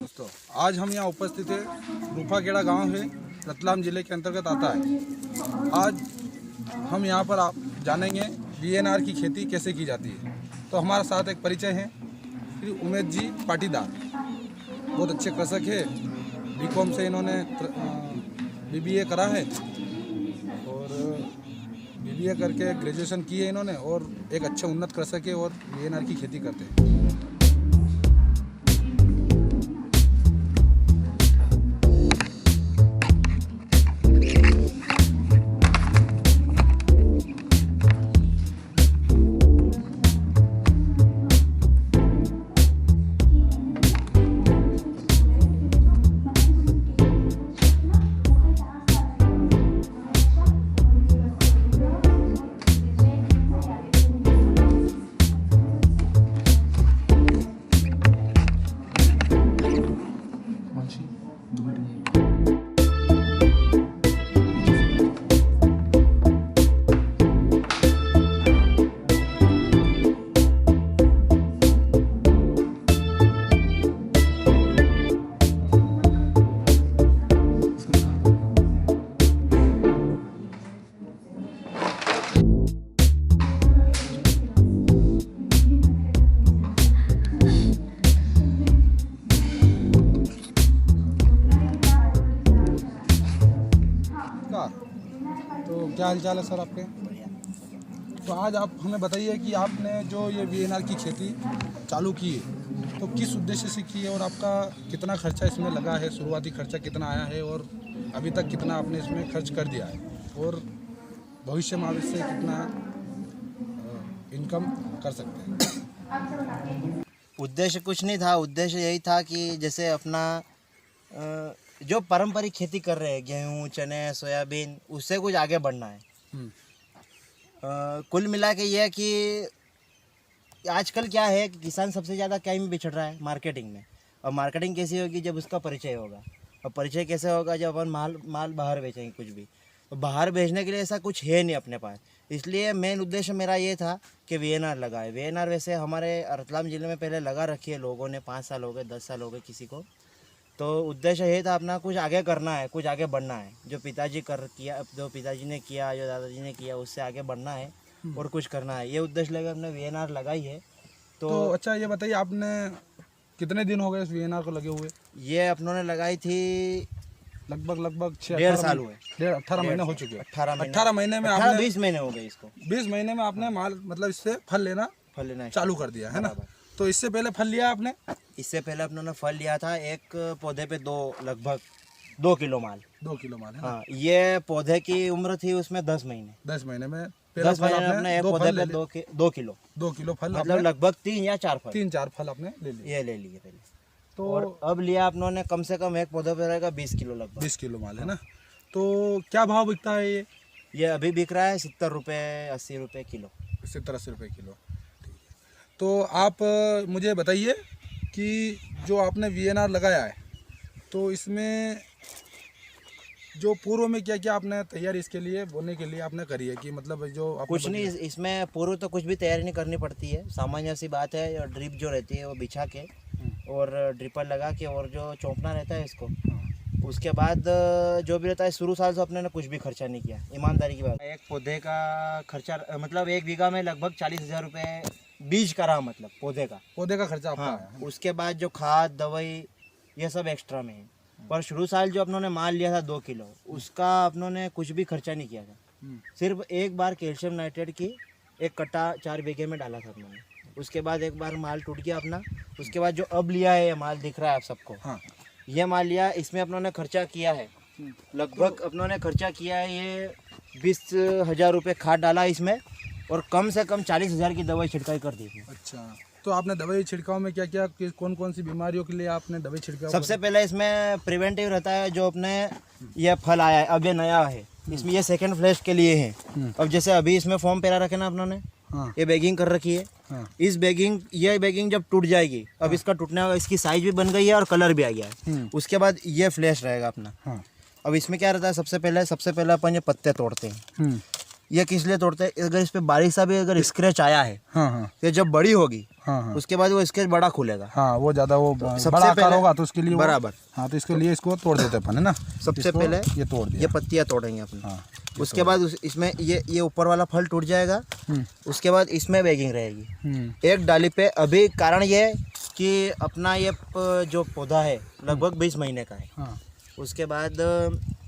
दोस्तों, आज हम यहाँ उपस्थित है। रूपाखेड़ा गांव है, रतलाम जिले के अंतर्गत आता है। आज हम यहाँ पर आप जानेंगे वीएनआर की खेती कैसे की जाती है। तो हमारे साथ एक परिचय है श्री उमेश जी पाटीदार। बहुत अच्छे कृषक है। बीकॉम से इन्होंने बीबीए करा है और बीबीए करके ग्रेजुएशन की है इन्होंने, और एक अच्छे उन्नत कृषक है और वीएनआर की खेती करते हैं। तो क्या हालचाल है सर आपके? तो आज आप हमें बताइए कि आपने जो ये वीएनआर की खेती चालू की है तो किस उद्देश्य से की है, और आपका कितना खर्चा इसमें लगा है, शुरुआती खर्चा कितना आया है और अभी तक कितना आपने इसमें खर्च कर दिया है, और भविष्य में आप इससे कितना इनकम कर सकते हैं? उद्देश्य कुछ नहीं था। उद्देश्य यही था कि जैसे अपना जो पारंपरिक खेती कर रहे हैं, गेहूँ, चने, सोयाबीन, उससे कुछ आगे बढ़ना है। कुल मिला के ये है कि आजकल क्या है कि किसान सबसे ज़्यादा क्या में बिछड़ रहा है, मार्केटिंग में। और मार्केटिंग कैसी होगी जब उसका परिचय होगा, और परिचय कैसे होगा जब अपन माल बाहर बेचेंगे कुछ भी। तो बाहर भेजने के लिए ऐसा कुछ है नहीं अपने पास। इसलिए मेन उद्देश्य मेरा ये था कि वीएनआर लगाए। वीएनआर वैसे हमारे रतलाम जिले में पहले लगा रखी है लोगों ने, 5 साल हो गए, 10 साल हो गए किसी को। तो उद्देश्य ये था अपना कुछ आगे करना है, कुछ आगे बढ़ना है। जो पिताजी ने किया, जो दादाजी ने किया, उससे आगे बढ़ना है और कुछ करना है। ये उद्देश्य लेकर हमने वीएनआर लगाई है। तो अच्छा, ये बताइए आपने कितने दिन हो गए इस वीएनआर को लगे हुए? ये अपनों ने लगाई थी लगभग 1.5 साल हुए। 18 महीने हो चुके हैं। 18 महीने में 20 महीने हो गए इसको। 20 महीने में आपने माल मतलब इससे फल लेना चालू कर दिया है ना? तो इससे पहले फल लिया आपने? इससे पहले अपनों ने फल लिया था एक पौधे पे लगभग 2 किलो माल। 2 किलो माल है ना? हाँ, ये पौधे की उम्र थी उसमें 10 महीने। 10 महीने में 10 महीने में अपने एक पौधे पे 2 किलो 2 किलो फल, मतलब लगभग 3 या 4 फल, 3-4 फल आपने ले लिए। ये ले लिए पहले। तो और अब लिया अपनों ने कम से कम एक पौधे पे रहेगा 20 किलो, लगभग 20 किलो माल है ना? तो क्या भाव बिकता है ये अभी बिक रहा है 70 रुपये, 80 रुपये किलो। 70-80 रुपये किलो। ठीक है। तो आप मुझे बताइए कि जो आपने वीएनआर लगाया है तो इसमें जो पूर्व में क्या क्या आपने तैयारी इसके लिए बोने के लिए आपने करी है, कि मतलब जो कुछ नहीं, इसमें पूर्व तो कुछ भी तैयारी नहीं करनी पड़ती है। सामान्य सी बात है। ड्रिप जो रहती है वो बिछा के और ड्रिपर लगा के और जो चौंपना रहता है इसको, उसके बाद जो भी रहता है, शुरू साल से अपने ने कुछ भी खर्चा नहीं किया, ईमानदारी की बात। एक पौधे का खर्चा मतलब 1 बीघा में लगभग 40,000 रुपये बीज का रहा, मतलब पौधे का खर्चा आपका है। उसके बाद जो खाद, दवाई, ये सब एक्स्ट्रा में है। पर शुरू साल जो अपनों ने माल लिया था 2 किलो, उसका अपनों ने कुछ भी खर्चा नहीं किया था। सिर्फ एक बार कैल्शियम नाइट्रेट की 1 कट्टा 4 बीघे में डाला था अपनों ने। उसके बाद एक बार माल टूट गया अपना। उसके बाद जो अब लिया है ये माल दिख रहा है आप सबको, हाँ, ये माल लिया, इसमें अपनों ने खर्चा किया है लगभग अपनों ने खर्चा किया है ये 20,000 रुपये खाद डाला इसमें, और कम से कम 40,000 की दवाई छिड़काई कर दी। अच्छा, तो आपने दवाई छिड़काव में क्या क्या, कौन कौन सी बीमारियों के लिए आपने दवाई छिड़काव? सबसे पहले इसमें प्रिवेंटिव रहता है। जो अपने ये फल आया है, अब ये नया है, इसमें ये सेकंड फ्लैश के लिए है। अब जैसे अभी इसमें फॉर्म पेरा रखे ना अपनों ने, ये बैगिंग कर रखी है। इस ये बैगिंग जब टूट जाएगी, अब इसका टूटने होगा, इसकी साइज भी बन गई है और कलर भी आ गया है। उसके बाद ये फ्लैश रहेगा अपना। अब इसमें क्या रहता है, सबसे पहले अपन ये पत्ते तोड़ते हैं। ये किस लिए तोड़ते हैं, अगर इस पे बारीक सा भी अगर स्क्रैच आया है हाँ हाँ तो जब बड़ी होगी हाँ हाँ उसके बाद वो स्क्रैच बड़ा खुलेगा। हाँ, वो ज़्यादा वो सबसे बड़ा आकार पहले- होगा तो उसके लिए बराबर। हाँ, तो इसके लिए इसको तोड़ देते अपन, है ना। सबसे इसको पहले ये तोड़ दिया। ये पत्तियाँ तोड़ेंगे अपन। हाँ, उसके बाद इसमें ये ऊपर वाला फल टूट जाएगा। उसके बाद इसमें बैगिंग रहेगी एक डाली पे। अभी कारण ये है कि अपना ये जो पौधा है लगभग 20 महीने का है। हाँ उसके बाद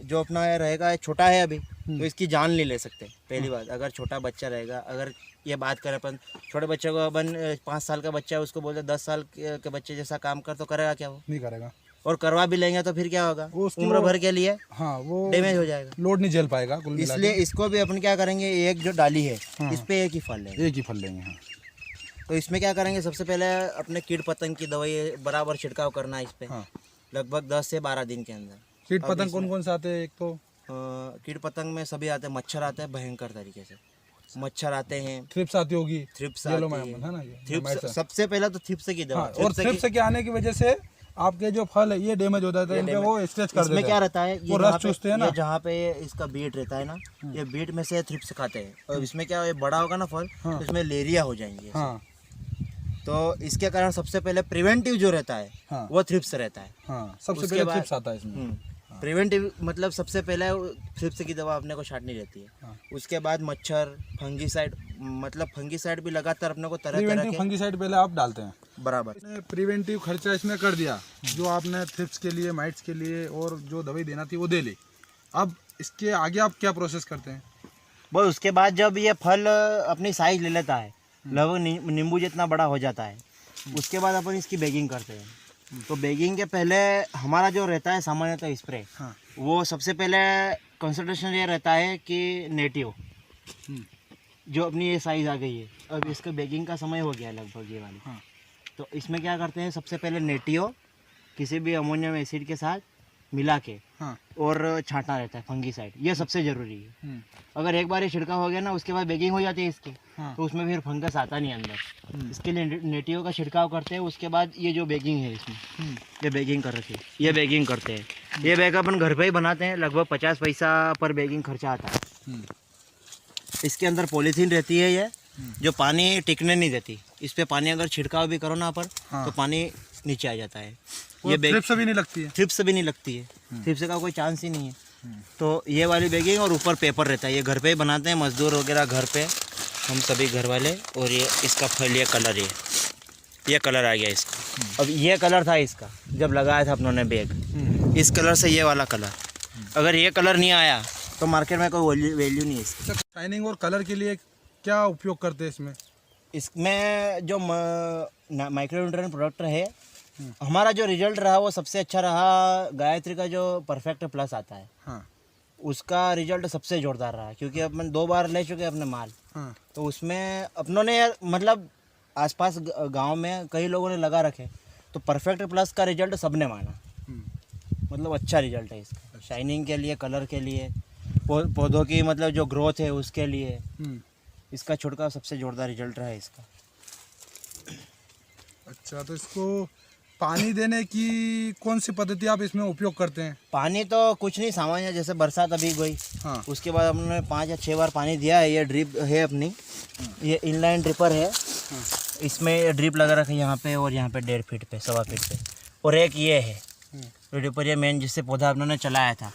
जो अपना ये रहेगा, ये छोटा है अभी, तो इसकी जान नहीं ले सकते। पहली बात, अगर छोटा बच्चा रहेगा, अगर ये बात करें अपन छोटे बच्चे को, अपन 5 साल का बच्चा है उसको बोलते 10 साल के बच्चे जैसा काम कर, तो करेगा क्या वो? नहीं करेगा। और करवा भी लेंगे तो फिर क्या होगा, वो उसको- उम्र भर के लिए हाँ, वो डैमेज हो जाएगा। लोड नहीं झेल पाएगा कुल मिला के। इसलिए इसको भी अपन क्या करेंगे, एक जो डाली है हाँ। इस पे एक ही फल है, एक ही फल लेंगे। हाँ, तो इसमें क्या करेंगे, सबसे पहले अपने कीट पतंग की दवाई बराबर छिड़काव करना है इस पे, हाँ। लगभग 10 से 12 दिन के अंदर। कीट अब पतंग इसमें- कौन कौन से आते हैं? एक तो कीट पतंग में सभी आते हैं, मच्छर आते हैं भयंकर तरीके से, मच्छर आते हैं, थ्रिप्स आती होगी, थ्रिप्स येलो आती मैम, है ना ये? Thrips mats. सबसे पहले तो थ्रिप्स की दवा। हाँ, और थ्रिप्स के आने की वजह से आपके जो फल है ये डैमेज हो जाता है, इनपे वो स्क्रैच कर देते हैं। इसमें क्या रहता है, वो रस चूसते हैं ना। ये जहाँ पे इसका बीट रहता है ना, ये बीट में से थ्रिप्स खाते हैं। और इसमें क्या, ये बड़ा होगा ना फल, हाँ। तो इसमें लेरिया हो जाएंगे। हाँ तो इसके कारण सबसे पहले प्रिवेंटिव जो रहता है हाँ वो थ्रिप्स रहता है। हाँ, सबसे उसके पहले बाद- थ्रिप्स आता है इसमें। प्रिवेंटिव मतलब सबसे पहले थ्रिप्स की दवा अपने को छाटनी रहती है। हाँ। उसके बाद मच्छर, फंगीसाइड, मतलब फंगीसाइड भी लगातार अपने को तरह तरह प्रिवेंटिव के फंगीसाइड पहले आप डालते हैं। बराबर। इसने प्रिवेंटिव खर्चा इसमें कर दिया, जो आपने थ्रिप्स के लिए, माइट्स के लिए और जो दवाई देना थी वो दे ली। अब इसके आगे आप क्या प्रोसेस करते हैं? बस उसके बाद जब ये फल अपनी साइज ले लेता है, लगभग नींबू जितना बड़ा हो जाता है, उसके बाद अपन इसकी बैगिंग करते हैं। तो बैगिंग के पहले हमारा जो रहता है सामान्यतः स्प्रे, हाँ वो सबसे पहले कंसंट्रेशन ये रहता है कि नेटिव, जो अपनी ये साइज़ आ गई है, अब इसका बैगिंग का समय हो गया है लगभग ये वाली। हाँ। तो इसमें क्या करते हैं, सबसे पहले नेटियो किसी भी अमोनियम एसिड के साथ मिला के हाँ और छांटना रहता है फंगीसाइड, ये सबसे ज़रूरी है। अगर एक बार ये छिड़काव हो गया ना, उसके बाद बैगिंग हो जाती है इसकी, हाँ। तो उसमें फिर फंगस आता नहीं अंदर। इसके लिए नेटियो का छिड़काव करते हैं। उसके बाद ये जो बैगिंग है इसमें, ये बैगिंग कर रखी है, ये बैगिंग करते हैं। ये बैग अपन घर पे ही बनाते हैं, लगभग 50 पैसा पर बैगिंग खर्चा आता है। इसके अंदर पॉलीथीन रहती है ये, जो पानी टिकने नहीं देती। इस पे पानी अगर छिड़काव भी करो ना अपन, हाँ। तो पानी नीचे आ जाता है। ये थ्रिप्स भी नहीं लगती है। थ्रिप्स भी नहीं लगती है, थ्रिप्स का कोई चांस ही नहीं है। तो ये वाली बैगिंग, और ऊपर पेपर रहता है, ये घर पे ही बनाते हैं मजदूर वगैरह, घर पे हम सभी घर वाले। और ये इसका फल, ये कलर, ये कलर आ गया इसका। अब ये कलर था इसका जब लगाया था अपनों ने बैग, इस कलर से ये वाला कलर। अगर ये कलर नहीं आया तो मार्केट में कोई वैल्यू नहीं है इसकी। शाइनिंग और कलर के लिए क्या उपयोग करते हैं इसमें? इसमें जो माइक्रोन्यूट्रिएंट प्रोडक्ट है, हमारा जो रिजल्ट रहा वो सबसे अच्छा रहा। गायत्री का जो परफेक्ट प्लस आता है, हाँ उसका रिजल्ट सबसे जोरदार रहा, क्योंकि अपन 2 बार ले चुके हैं अपने माल। हाँ तो उसमें अपनों ने मतलब आसपास गांव में कई लोगों ने लगा रखे, तो परफेक्ट प्लस का रिजल्ट सबने माना। मतलब अच्छा रिजल्ट है इसका, शाइनिंग के लिए, कलर के लिए, पौधों की मतलब जो ग्रोथ है उसके लिए इसका छिड़काव सबसे जोरदार रिजल्ट रहा है इसका। अच्छा, तो इसको पानी देने की कौन सी पद्धति आप इसमें उपयोग करते हैं? पानी तो कुछ नहीं, सामान्य जैसे बरसात अभी गई, हाँ उसके बाद हमने 5 या 6 बार पानी दिया है। ये ड्रिप है अपनी, ये इनलाइन ड्रिपर है। इसमें ड्रिप लगा रखा है यहाँ पे और यहाँ पे 1.5 फीट पे, 1.25 फीट पे। और एक ये है ड्रिपर, ये मेन जिससे पौधा अपनों चलाया था।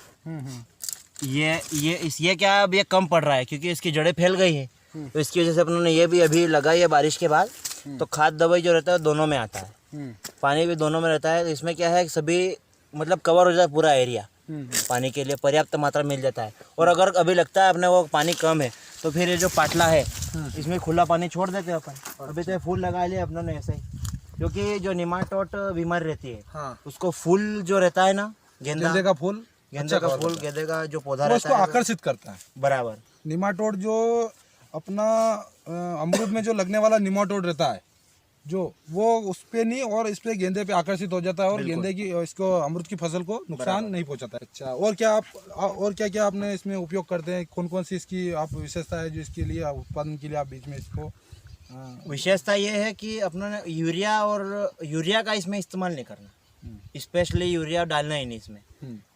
ये क्या अब ये कम पड़ रहा है, क्योंकि इसकी जड़ें फैल गई है। तो इसकी वजह से अपनों ने ये भी अभी लगाई है बारिश के बाद। तो खाद दवाई जो रहता है दोनों में आता है, पानी भी दोनों में रहता है। तो इसमें क्या है कि सभी मतलब कवर हो जाता है पूरा एरिया, पानी के लिए पर्याप्त मात्रा मिल जाता है। और अगर अभी लगता है अपने को पानी कम है, तो फिर ये जो पाटला है इसमें खुला पानी छोड़ देते हैं अपन। अभी तो फूल लगा लिए अपनों ने ऐसे ही, क्योंकि जो निमाटोड बीमारी रहती है, हाँ, उसको फूल जो रहता है ना, गेंदे का फूल, गेंदे का फूल, गेंदे का जो पौधा वो रहता उसको है आकर्षित करता है। बराबर। निमाटोड जो अपना अमरूद में जो लगने वाला निमाटोड रहता है, जो वो उस पे नहीं और इस पे गेंदे पे आकर्षित हो जाता है, और गेंदे की इसको अमरूद की फसल को नुकसान नहीं पहुंचाता है। अच्छा, और क्या क्या आपने इसमें उपयोग करते हैं? कौन कौन सी इसकी आप विशेषता है जो इसके लिए उत्पादन के लिए आप बीच में इसको? विशेषता ये है कि अपनों ने यूरिया का इसमें इस्तेमाल नहीं करना, स्पेशली यूरिया डालना ही नहीं इसमें।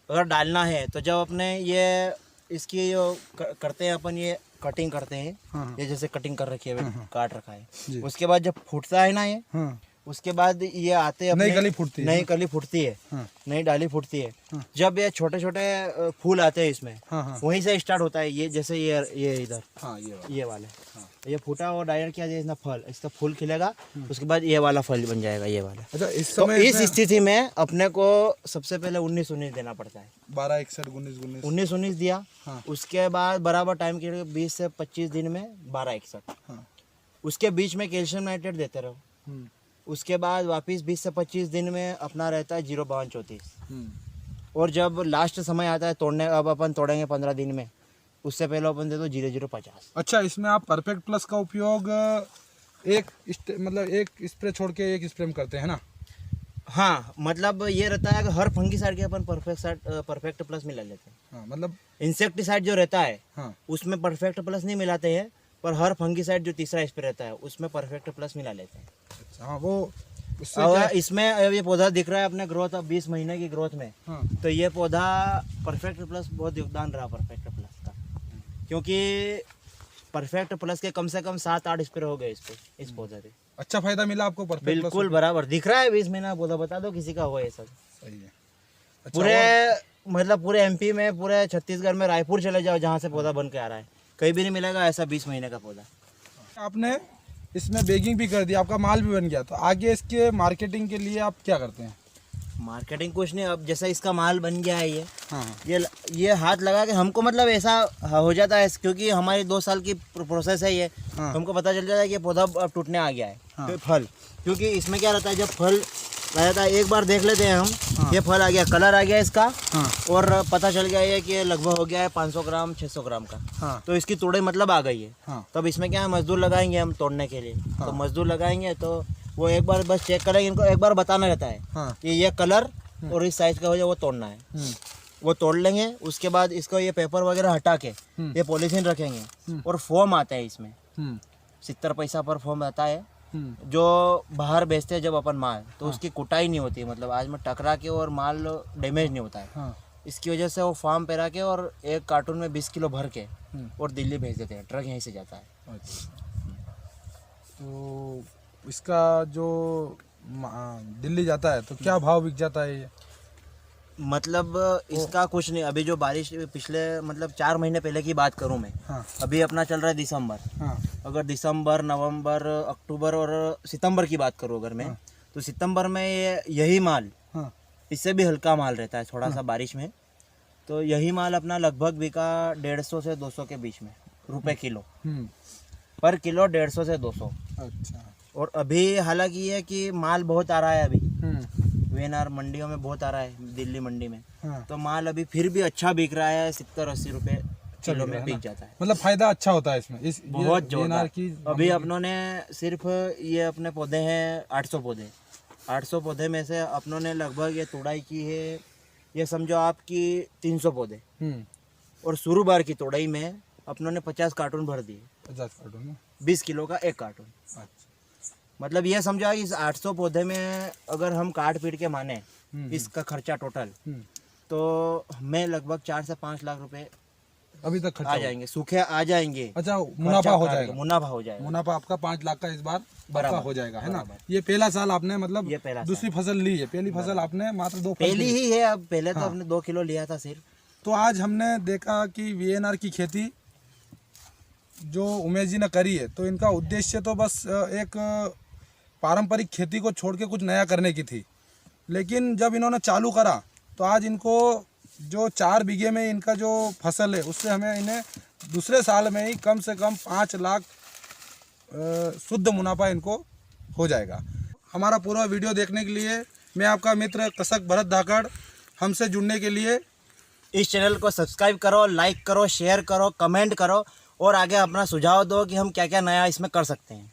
अगर डालना है तो जब अपने ये इसकी जो करते हैं अपन, ये कटिंग करते हैं, हाँ। ये जैसे कटिंग कर रखी है, काट रखा जी। है। उसके बाद जब फूटता है ना ये, हाँ उसके बाद ये आते हैं नई अपने- कली फूटती है। नई कली फूटती है, हाँ नई डाली फूटती है। हाँ। जब ये छोटे छोटे फूल आते हैं इसमें, हाँ हाँ वहीं से स्टार्ट होता है। ये जैसे ये इधर हाँ ये वाला। ये वाले, हाँ। ये फूटा और डायरेक्ट क्या इसका फल, इसका फूल खिलेगा, उसके बाद ये वाला फल बन जाएगा, ये वाला। अच्छा इस तो समय इस स्थिति में अपने को सबसे पहले 19-19 देना पड़ता है। 12 61 19 19 19-19 दिया, हाँ। उसके बाद बराबर टाइम के लिए 20 से 25 दिन में 12-61, हाँ उसके बीच में कैल्शियम नाइट्रेट देते रहो। हम्म, उसके बाद वापस 20 से 25 दिन में अपना रहता है 0-52-34। हम्म, और जब लास्ट समय आता है तोड़ने, अब अपन तोड़ेंगे 15 दिन में, उससे पहले अपन दे दो 0-0-50। अच्छा इसमें आप परफेक्ट प्लस का उपयोग मतलब एक स्प्रे छोड़ के एक स्प्रे में करते हैं ना? हाँ, मतलब ये रहता है कि हर फंगीसाइड के अपन परफेक्ट प्लस मिला लेते हैं। हाँ मतलब इंसेक्टिसाइड जो रहता है हाँ उसमें परफेक्ट प्लस नहीं मिलाते हैं, पर हर फंगीसाइड जो तीसरा स्प्रे रहता है उसमें परफेक्ट प्लस मिला लेते हैं। अच्छा हाँ वो उससे और क्या इसमें अब ये पौधा दिख रहा है अपने ग्रोथ, अब 20 महीने की ग्रोथ में, हाँ तो ये पौधा परफेक्ट प्लस बहुत योगदान रहा परफेक्ट प्लस का, क्योंकि परफेक्ट प्लस के कम से कम 7-8 स्प्रे हो गए इस पौधे पे। अच्छा फायदा मिला आपको परफेक्ट प्लस? बिल्कुल बराबर दिख रहा है 20 महीना पौधा, बता दो किसी का हुआ ये सब। सही है। अच्छा, पूरे मतलब पूरे एमपी में, पूरे छत्तीसगढ़ में, रायपुर चले जाओ जहाँ से पौधा बन के आ रहा है, कहीं भी नहीं मिलेगा ऐसा 20 महीने का पौधा। आपने इसमें बेगिंग भी कर दिया, आपका माल भी बन गया, तो आगे इसके मार्केटिंग के लिए आप क्या करते हैं? मार्केटिंग कुछ नहीं, अब जैसा इसका माल बन गया है ये हाँ ये हाथ लगा के हमको मतलब ऐसा हो जाता है, क्योंकि हमारी 2 साल की प्रोसेस है ये। हाँ। हमको पता चल जाता है कि पौधा अब टूटने आ गया है। हाँ। फिर फल, क्योंकि इसमें क्या रहता है, जब फल आ जाता है एक बार देख लेते हैं हम, हाँ। ये फल आ गया, कलर आ गया इसका, हाँ और पता चल गया है कि ये लगभग हो गया है 500 ग्राम 600 ग्राम का, हाँ तो इसकी तोड़ाई मतलब आ गई है। हाँ तब इसमें क्या है, मजदूर लगाएंगे हम तोड़ने के लिए। हाँ। तो मजदूर लगाएंगे तो वो एक बार बस चेक करेंगे, इनको एक बार बताना रहता है हाँ कि ये कलर और इस साइज का हो जाए, वो तोड़ना है। हम्म, वो तोड़ लेंगे, उसके बाद इसको ये पेपर वगैरह हटा के ये पॉलीथीन रखेंगे, और फोम आता है इसमें, 70 पैसा पर फोम आता है, जो बाहर बेचते हैं जब अपन माल, तो उसकी कुटाई नहीं होती, मतलब आज में टकरा के और माल डैमेज नहीं होता है। हाँ इसकी वजह से वो फार्म पे रख के और एक कार्टून में 20 किलो भर के और दिल्ली भेज देते हैं, ट्रक यहीं से जाता है। अच्छा तो इसका जो दिल्ली जाता है तो क्या भाव बिक जाता है ये? मतलब इसका कुछ नहीं, अभी जो बारिश पिछले मतलब 4 महीने पहले की बात करूं मैं, हाँ अभी अपना चल रहा है दिसंबर, हाँ अगर दिसंबर, नवंबर, अक्टूबर और सितंबर की बात करूं अगर मैं, तो सितंबर में यही माल, हाँ इससे भी हल्का माल रहता है थोड़ा सा बारिश में, तो यही माल अपना लगभग बिका 150 से 200 के बीच में रुपए किलो, पर किलो 150 से 200। अच्छा और अभी हालांकि ये है कि माल बहुत आ रहा है, अभी वीएनआर मंडियों में बहुत आ रहा है, दिल्ली मंडी में, हाँ तो माल अभी फिर भी अच्छा बिक रहा है, 70-80 रुपए किलो में है बिक ना? जाता है। मतलब फायदा अच्छा होता है इसमें इस बहुत ये जोरदार। की अभी अपनों ने सिर्फ ये अपने पौधे हैं 800 पौधे, 800 पौधे में से अपनों ने लगभग ये तोड़ाई की है, ये समझो आपकी 300 पौधे, और शुरू बार की तोड़ाई में अपनों ने 50 कार्टून भर दिए, 50 कार्टून में 20 किलो का एक कार्टून। अच्छा मतलब ये समझो इस 800 पौधे में अगर हम काट पीट के माने इसका खर्चा टोटल, तो हमें लगभग 4 से 5 लाख रुपए अभी तक खर्चा आ हुआ। जाएंगे, सूखे आ जाएंगे। अच्छा मुनाफा हो जाएगा, मुनाफा हो जाएगा, मुनाफा आपका 5 लाख का इस बार बराबर, आपका हो जाएगा, है ना? बराबर। ये पहला साल आपने मतलब ये पहला दूसरी फसल ली है, पहली फसल आपने मात्र 2 फल पहली की। ही है, अब पहले तो हाँ। हमने 2 किलो लिया था सिर्फ। तो आज हमने देखा कि वीएनआर की खेती जो उमेश जी ने करी है, तो इनका उद्देश्य तो बस एक पारंपरिक खेती को छोड़ के कुछ नया करने की थी, लेकिन जब इन्होंने चालू करा तो आज इनको जो 4 बीघे में इनका जो फसल है उससे हमें इन्हें दूसरे साल में ही कम से कम 5 लाख शुद्ध मुनाफा इनको हो जाएगा। हमारा पूरा वीडियो देखने के लिए मैं आपका मित्र कसक भरत धाकड़, हमसे जुड़ने के लिए इस चैनल को सब्सक्राइब करो, लाइक करो, शेयर करो, कमेंट करो, और आगे अपना सुझाव दो कि हम क्या क्या नया इसमें कर सकते हैं।